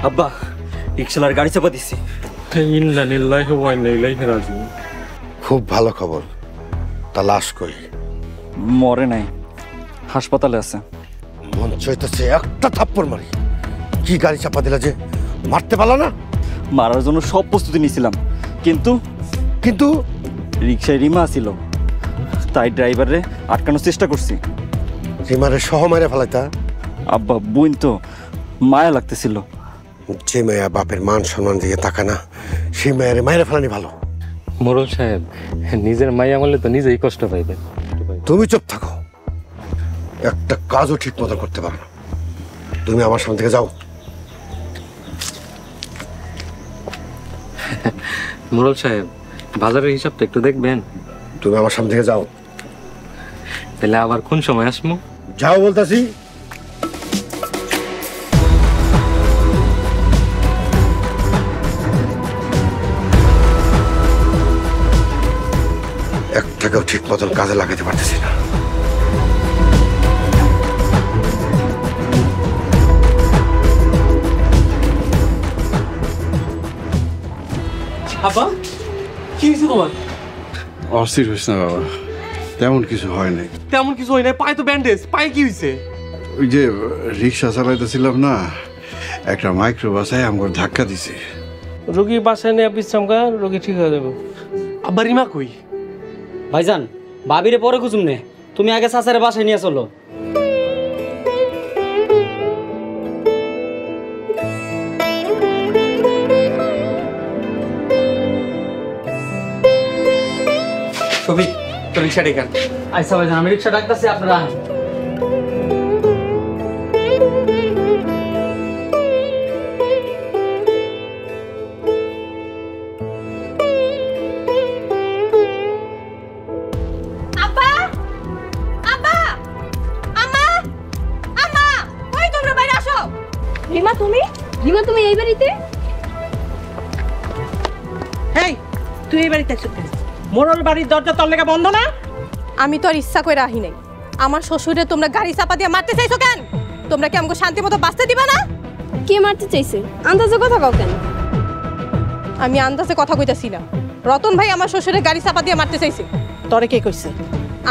আব্বা রিকশালার গাড়ি চাপা দিছি। খুব ভালো খবর। তা লাশ কই? মরে নাই, হাসপাতালে আছে। মন চাইতেছে একটা থাপ্পড় মারি। কি গাড়ি চাপা দিলা যে, মারতে পারলা না? মারার জন্য সব প্রস্তুতি নিয়েছিলাম, কিন্তু কিন্তু রিকশায় রিমা ছিল, তাই ড্রাইভারে আটকানোর চেষ্টা করছি। রিমারে সহ মারে ফেলাইতা? আব্বা বোন তো, মায়া লাগতেছিল। যে মায়া বাপের মান সম্মান দিয়ে তাকা না, সেই মায়ের মায়ের ফেলানি ভালো। মোড়ল সাহেব, নিজের মাইয়া বললে তো নিজেই কষ্ট পাইবেন। তুমি চুপ থাকো, একটা কাজও ঠিক মতো করতে পারো না। তুমি আমার সামনে থেকে যাও। মোড়ল সাহেব, বাজারের হিসাবটা একটু দেখবেন। তুমি আমার সামনে থেকে যাও। তাহলে আবার কোন সময় আসবো? যাও বলতাছি। একটাকেও ঠিক মতন কাজে লাগাতে পারতেছি না। আব্বা কি হয়েছে তোমার? অস্থির হইস না বাবা, তেমন কিছু হয় নাই। তেমন কিছু হয় না, পায়ে তো ব্যান্ডেজ। পায়ে কি হয়েছে? ওই যে রিক্সা চালাইতেছিলাম না, একটা মাইক্রো বাসায় আমার ধাক্কা দিছে। রোগী বাসায় নিয়ে বিশ্রাম করেন, রোগী ঠিক হয়ে যাবে। আব্বা রিমা কই? ভাইজান, ভাবিরে পরে কুচুম নে, তুমি আগে চাচারে বাসায় নিয়ে চলো। ছবি তো রিক্সা ডেকান। আচ্ছা ভাইজান, আমি রিক্সা ডাকতেছি, আপনারা আহেন। রিমা তুমি এই বাড়িতে? এই তুই এই বাড়িতে আসছিস? মোড়ল বাড়ির দরজা তোর লেগে বন্ধ না? আমি তো আর ইচ্ছা করে রাহি নাই। আমার শ্বশুরে তোমরা গাড়ি চাপা দিয়ে মারতে চাইছো কেন? তোমরা কি আমাকে শান্তি মতো বাঁচতে দিবা না? কে মারতে চাইছে? আন্দাজে কথা কও কেন? আমি আন্দাজে কথা কইতাছি না। রতন ভাই আমার শ্বশুরে গাড়ি চাপা দিয়ে মারতে চাইছে। তোরে কে কইছে?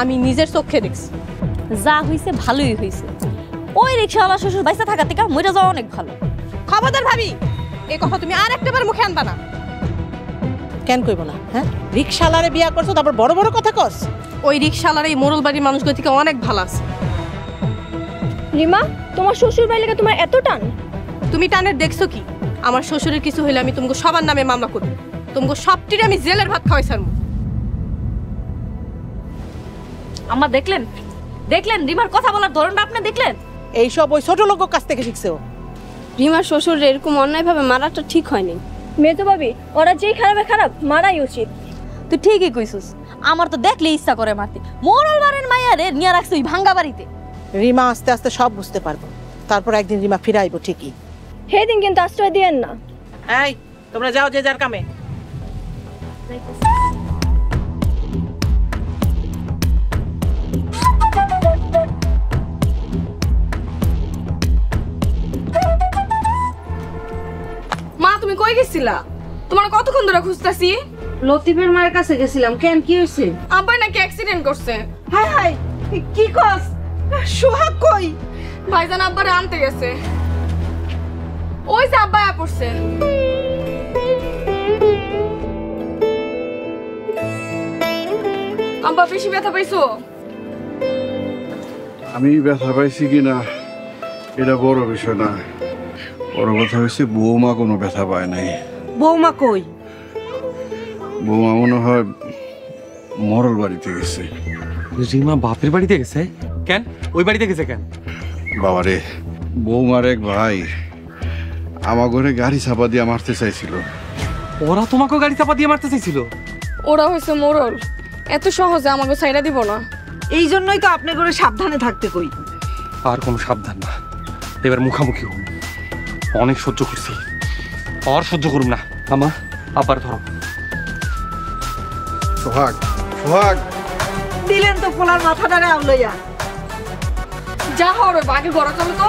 আমি নিজের চোখে দেখছি। যা হইছে ভালোই হইছে। ওই রিকশাওয়ালা শ্বশুর বাইসা থাকা থেকে মইরা যাওয়া অনেক ভালো। খবরদার ভাবি, এই কথা তুমি আর একটাবার মুখে আনবা না। কেন কইব না? হ্যাঁ, রিকশালারে বিয়া করছো, তারপর বড় বড় কথা কস? ওই রিকশালার এই মোড়ল বাড়ির মানুষগুলো থেকে অনেক ভালো আছে। রিমা, তোমার শ্বশুর বাড়ি লাগে তোমার এত টান? তুমি টানের দেখছো কি? আমার শ্বশুরের কিছু হইলে আমি তোমাকে সবার নামে মামলা করব। তোমাকে সবটিরে আমি জেলের ভাত খাওয়াই ছাড়ব। আম্মা দেখলেন রিমার কথা বলার ধরনটা আপনি দেখলেন? এইসব ওই ছোট লোকের কাছ থেকে শিখছে ও। রিমার শ্বশুর এরকম অন্যায়ভাবে মারাটা ঠিক হয়নি। মেজো ভাবি, ওরা যেই খারাপ মারাই উচিত। তুই ঠিকই কইছিস, আমার তো দেখলে ইচ্ছা করে মারতে। মোড়ল বাড়ির মাইয়ারে নিয়ে রাখছে ওই ভাঙ্গা বাড়িতে। রিমা আস্তে আস্তে সব বুঝতে পারবো, তারপর একদিন রিমা ফিরে আইবো ঠিকই। সেদিন কিন্তু আশ্রয় দিয়েন না। এই তোমরা যাও যে যার কামে। মা তুমি কই গেছিলা? তোমার কতক্ষণ ধরে খুঁজতাছি। লতিফের মায়ের কাছে গেছিলাম। কেন, কি হয়েছে? আব্বা নাকি অ্যাক্সিডেন্ট করছে। হাই হাই, কি কস? সোহাগ কই? ভাইজান আব্বারে আনতে গেছে। ওই যে আব্বা পড়ছে। আব্বা বেশি ব্যথা পাইছো? আমি ব্যথা পাইছি কিনা এটা বড় বিষয় না, বড় কথা হয়েছে বৌমা কোনো ব্যথা পায় নাই। বৌমা কই? বৌমা মনে হয় মরল বাড়িতে গেছে। রিমা বাপের বাড়িতে গেছে? কেন ওই বাড়িতে গেছে কেন? বাবারে, বৌমার এক ভাই আমার ঘরে গাড়ি চাপা দিয়ে মারতে চাইছিল। ওরা তোমাকে গাড়ি চাপা দিয়ে মারতে চাইছিল? ওরা হয়েছে মোড়ল, এত সহজে আমাকে ছাইড়া দিব না। এই জন্যই তো আপনি করে সাবধানে থাকতে কই। আর কোনো সাবধান না, এবার মুখামুখি হন। অনেক সহ্য করছি, আর সহ্য করুন না। আমা আবার ধরো। সোহাগ, সোহাগ দিলেন তো পোলার মাথাটারে আউলাইয়া। যা হরে বাগে গড়া চলো তো।